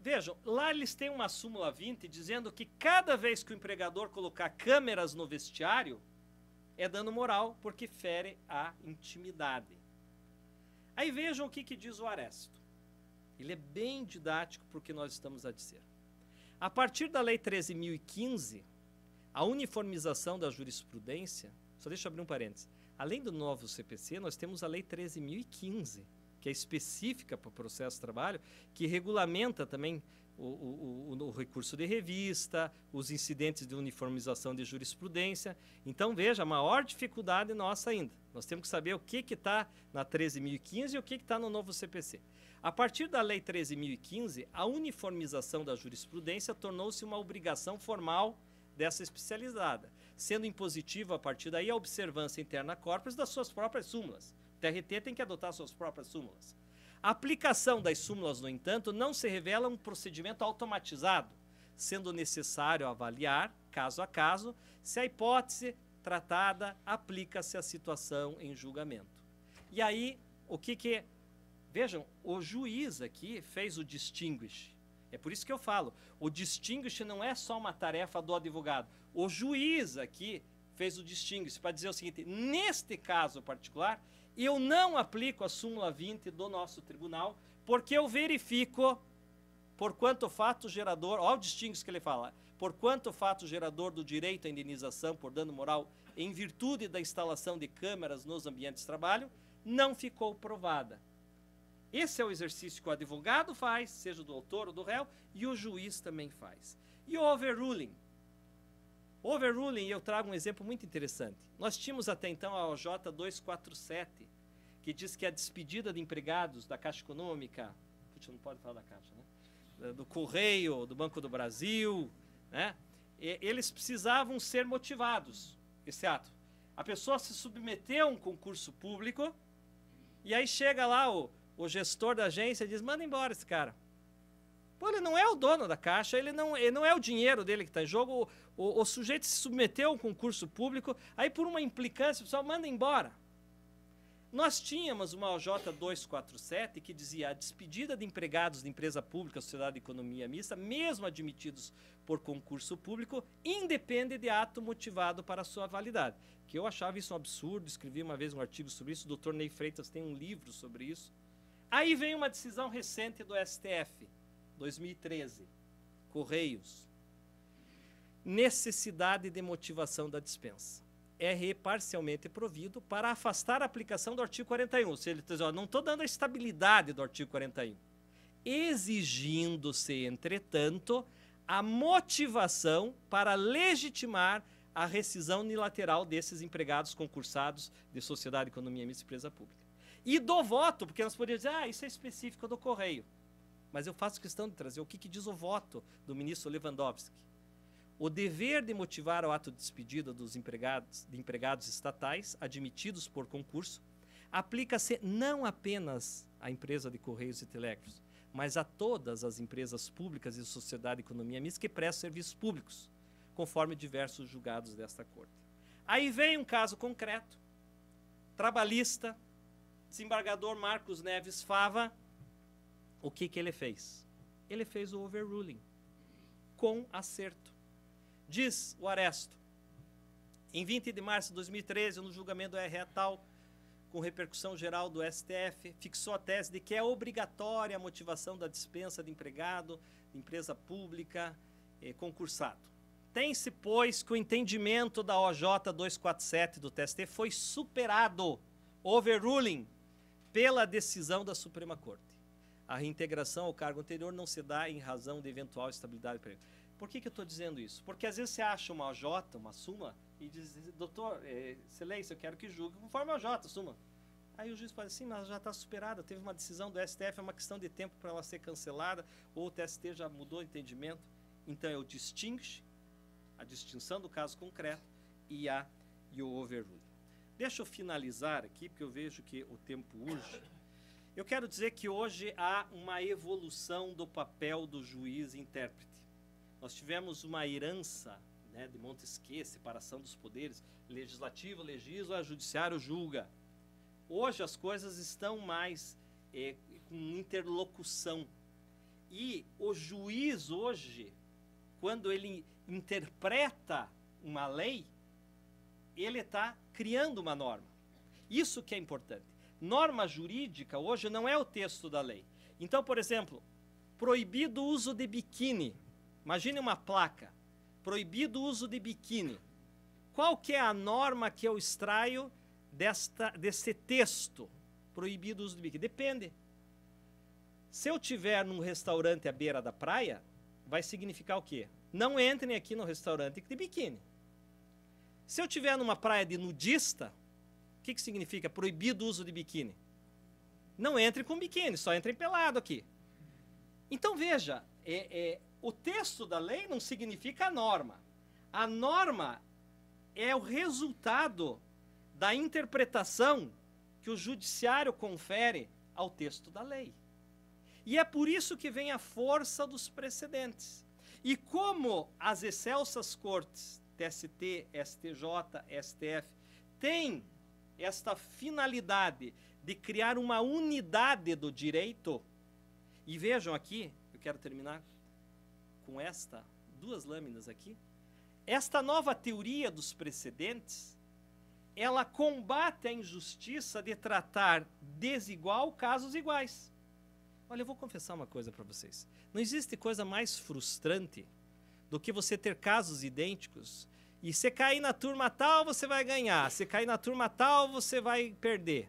Vejam, lá eles têm uma súmula 20 dizendo que cada vez que o empregador colocar câmeras no vestiário, é dano moral, porque fere a intimidade. Aí vejam o que diz o Aresto. Ele é bem didático porque nós estamos a dizer. A partir da Lei 13.015, a uniformização da jurisprudência, só deixa eu abrir um parênteses, além do novo CPC, nós temos a Lei 13.015, que é específica para o processo de trabalho, que regulamenta também o recurso de revista, os incidentes de uniformização de jurisprudência. Então, veja, a maior dificuldade nossa ainda. Nós temos que saber o que está na 13.015 e o que está no novo CPC. A partir da Lei 13.015, a uniformização da jurisprudência tornou-se uma obrigação formal dessa especializada, sendo impositiva a partir daí a observância interna corporis das suas próprias súmulas. O TRT tem que adotar suas próprias súmulas. A aplicação das súmulas, no entanto, não se revela um procedimento automatizado, sendo necessário avaliar, caso a caso, se a hipótese tratada aplica-se à situação em julgamento. E aí, o que... Vejam, o juiz aqui fez o distinguish. É por isso que eu falo, o distinguish não é só uma tarefa do advogado. O juiz aqui fez o distinguish para dizer o seguinte: neste caso particular, eu não aplico a súmula 20 do nosso tribunal, porque eu verifico por quanto fato gerador, olha o distinguish que ele fala, por quanto fato gerador do direito à indenização por dano moral em virtude da instalação de câmeras nos ambientes de trabalho, não ficou provada. Esse é o exercício que o advogado faz, seja do autor ou do réu, e o juiz também faz. E o overruling? O overruling, eu trago um exemplo muito interessante. Nós tínhamos até então a OJ 247, que diz que a despedida de empregados da Caixa Econômica, putz, não pode falar da Caixa, né? Do Correio, do Banco do Brasil, né? Eles precisavam ser motivados, esse ato. A pessoa se submeteu a um concurso público, e aí chega lá o gestor da agência e diz: manda embora esse cara. Pô, ele não é o dono da Caixa, ele não é o dinheiro dele que está em jogo, o sujeito se submeteu a um concurso público, aí por uma implicância o pessoal manda embora. Nós tínhamos uma OJ 247 que dizia: a despedida de empregados de empresa pública, sociedade de economia mista, mesmo admitidos por concurso público, independe de ato motivado para a sua validade. Que eu achava isso um absurdo, escrevi uma vez um artigo sobre isso, o Dr. Ney Freitas tem um livro sobre isso. Aí vem uma decisão recente do STF, 2013, Correios. Necessidade de motivação da dispensa. É parcialmente provido para afastar a aplicação do artigo 41. Se ele diz: ó, não estou dando a estabilidade do artigo 41. Exigindo-se, entretanto, a motivação para legitimar a rescisão unilateral desses empregados concursados de sociedade, economia mista e empresa pública. E do voto, porque nós poderíamos dizer: isso é específico do Correio. Mas eu faço questão de trazer o que diz o voto do ministro Lewandowski. O dever de motivar o ato de despedida dos empregados estatais admitidos por concurso aplica-se não apenas à empresa de Correios e Telégrafos, mas a todas as empresas públicas e sociedade de economia mista que prestam serviços públicos, conforme diversos julgados desta Corte. Aí vem um caso concreto, trabalhista, desembargador Marcos Neves Fava. O que ele fez? Ele fez o overruling, com acerto. Diz o Aresto, em 20 de março de 2013, no julgamento do RE tal, com repercussão geral do STF, fixou a tese de que é obrigatória a motivação da dispensa de empregado de empresa pública concursado. Tem-se, pois, que o entendimento da OJ 247 do TST foi superado, overruling, pela decisão da Suprema Corte. A reintegração ao cargo anterior não se dá em razão de eventual estabilidade do emprego. Por que eu estou dizendo isso? Porque às vezes você acha uma OJ, uma súmula, e diz, doutor, excelência, eu quero que julgue conforme a OJ, súmula. Aí o juiz fala assim, mas já está superada, teve uma decisão do STF, é uma questão de tempo para ela ser cancelada, ou o TST já mudou o entendimento. Então eu distingue a distinção do caso concreto e o overruling. Deixa eu finalizar aqui, porque eu vejo que o tempo urge. Eu quero dizer que hoje há uma evolução do papel do juiz e intérprete. Nós tivemos uma herança, né, de Montesquieu, separação dos poderes, legislativo legisla, judiciário julga. Hoje as coisas estão mais com interlocução. E o juiz hoje, quando ele interpreta uma lei, ele está criando uma norma. Isso que é importante. Norma jurídica hoje não é o texto da lei. Então, por exemplo, proibido o uso de biquíni. Imagine uma placa, proibido o uso de biquíni. Qual que é a norma que eu extraio desse texto? Proibido o uso de biquíni. Depende. Se eu estiver num restaurante à beira da praia, vai significar o quê? Não entrem aqui no restaurante de biquíni. Se eu estiver numa praia de nudista, o que significa proibido o uso de biquíni? Não entrem com biquíni, só entrem pelado aqui. Então veja, o texto da lei não significa a norma. A norma é o resultado da interpretação que o judiciário confere ao texto da lei. E é por isso que vem a força dos precedentes. E como as excelsas cortes, TST, STJ, STF, têm esta finalidade de criar uma unidade do direito, e vejam aqui, eu quero terminar com duas lâminas aqui, esta nova teoria dos precedentes, ela combate a injustiça de tratar desigual casos iguais. Olha, eu vou confessar uma coisa para vocês. Não existe coisa mais frustrante do que você ter casos idênticos e você cair na turma tal, você vai ganhar. Se cair na turma tal, você vai perder.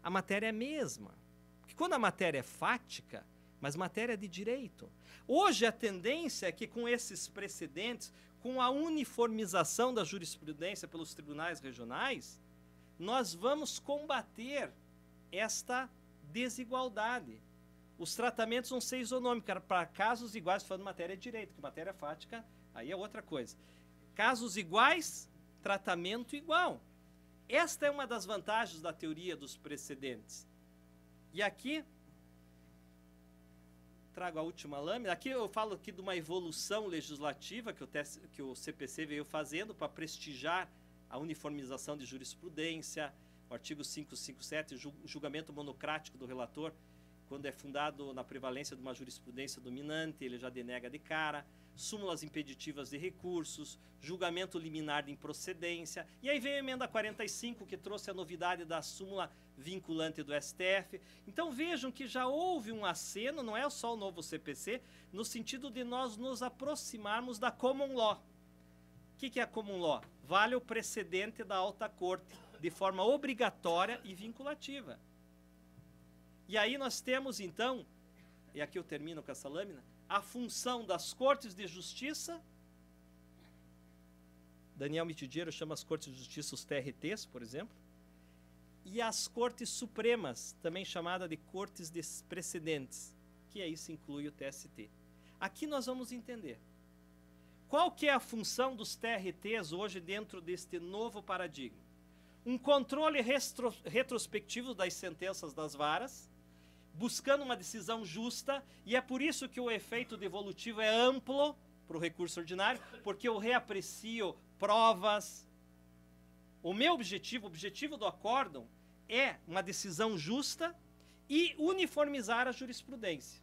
A matéria é a mesma. Porque quando a matéria é fática, mas matéria de direito. Hoje a tendência é que com esses precedentes, com a uniformização da jurisprudência pelos tribunais regionais, nós vamos combater esta desigualdade. Os tratamentos vão ser isonômicos para casos iguais, falando matéria de direito, que matéria fática, aí é outra coisa. Casos iguais, tratamento igual. Esta é uma das vantagens da teoria dos precedentes. E aqui, trago a última lâmina. Aqui eu falo aqui de uma evolução legislativa que o CPC veio fazendo para prestigiar a uniformização de jurisprudência, o artigo 557, julgamento monocrático do relator, quando é fundado na prevalência de uma jurisprudência dominante, ele já denega de cara, súmulas impeditivas de recursos, julgamento liminar de improcedência, e aí veio a emenda 45, que trouxe a novidade da súmula vinculante do STF. Então vejam que já houve um aceno, não é só o novo CPC, no sentido de nós nos aproximarmos da common law. O que é a common law? Vale o precedente da alta corte, de forma obrigatória e vinculativa. E aí nós temos, então, e aqui eu termino com essa lâmina, a função das cortes de justiça. Daniel Mitidiero chama as cortes de justiça os TRTs, por exemplo, e as cortes supremas, também chamada de cortes de precedentes, que aí se inclui o TST. Aqui nós vamos entender qual que é a função dos TRTs hoje dentro deste novo paradigma. Um controle retrospectivo das sentenças das varas, buscando uma decisão justa, e é por isso que o efeito devolutivo é amplo para o recurso ordinário, porque eu reaprecio provas. O meu objetivo, o objetivo do acórdão, é uma decisão justa e uniformizar a jurisprudência.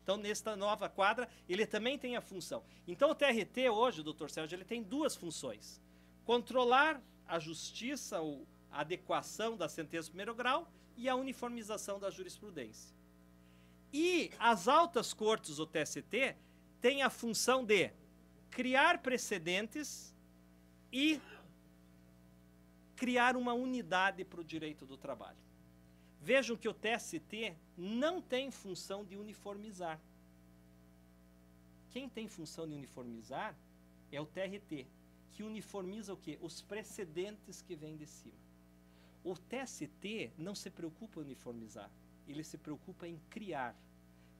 Então, nesta nova quadra, ele também tem a função. Então, o TRT hoje, doutor Sérgio, ele tem duas funções. Controlar a justiça, ou a adequação da sentença do primeiro grau e a uniformização da jurisprudência. E as altas cortes, o TST, tem a função de criar precedentes e criar uma unidade para o direito do trabalho. Vejam que o TST não tem função de uniformizar. Quem tem função de uniformizar é o TRT, que uniformiza o quê? Os precedentes que vêm de cima. O TST não se preocupa em uniformizar, ele se preocupa em criar,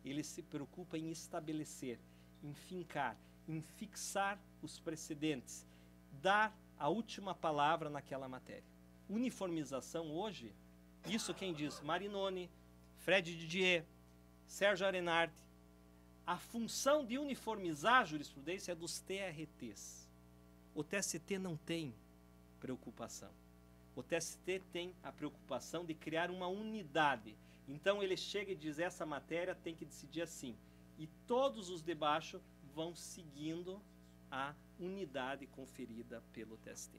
ele se preocupa em estabelecer, em fincar, em fixar os precedentes, dar a última palavra naquela matéria. Uniformização hoje, isso quem diz? Marinoni, Fred Didier, Sérgio Arenard. A função de uniformizar a jurisprudência é dos TRTs. O TST não tem preocupação. O TST tem a preocupação de criar uma unidade. Então ele chega e diz, essa matéria tem que decidir assim. E todos os de baixo vão seguindo a unidade conferida pelo TST.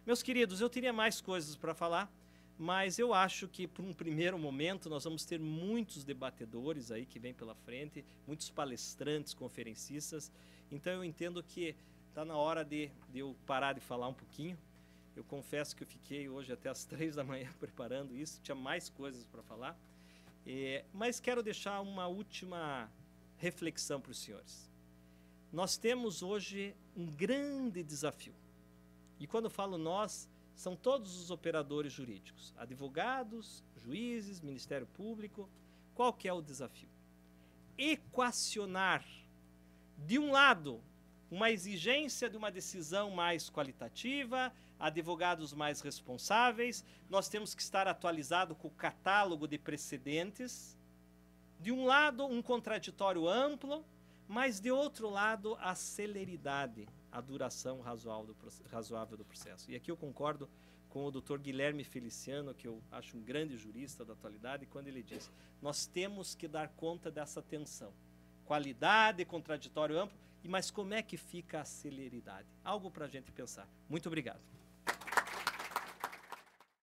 Meus queridos, eu teria mais coisas para falar, mas eu acho que, por um primeiro momento, nós vamos ter muitos debatedores aí que vêm pela frente, muitos palestrantes, conferencistas. Então, eu entendo que está na hora de eu parar de falar um pouquinho. Eu confesso que eu fiquei hoje até às 3 da manhã preparando isso, tinha mais coisas para falar. Mas quero deixar uma última reflexão para os senhores. Nós temos hoje um grande desafio. E quando eu falo nós, são todos os operadores jurídicos, advogados, juízes, Ministério Público. Qual que é o desafio? Equacionar, de um lado, uma exigência de uma decisão mais qualitativa, advogados mais responsáveis, nós temos que estar atualizado com o catálogo de precedentes. De um lado, um contraditório amplo, mas de outro lado, a celeridade, a duração razoável do processo. E aqui eu concordo com o Dr. Guilherme Feliciano, que eu acho um grande jurista da atualidade, quando ele diz, nós temos que dar conta dessa tensão. Qualidade, contraditório amplo, mas como é que fica a celeridade? Algo para a gente pensar. Muito obrigado.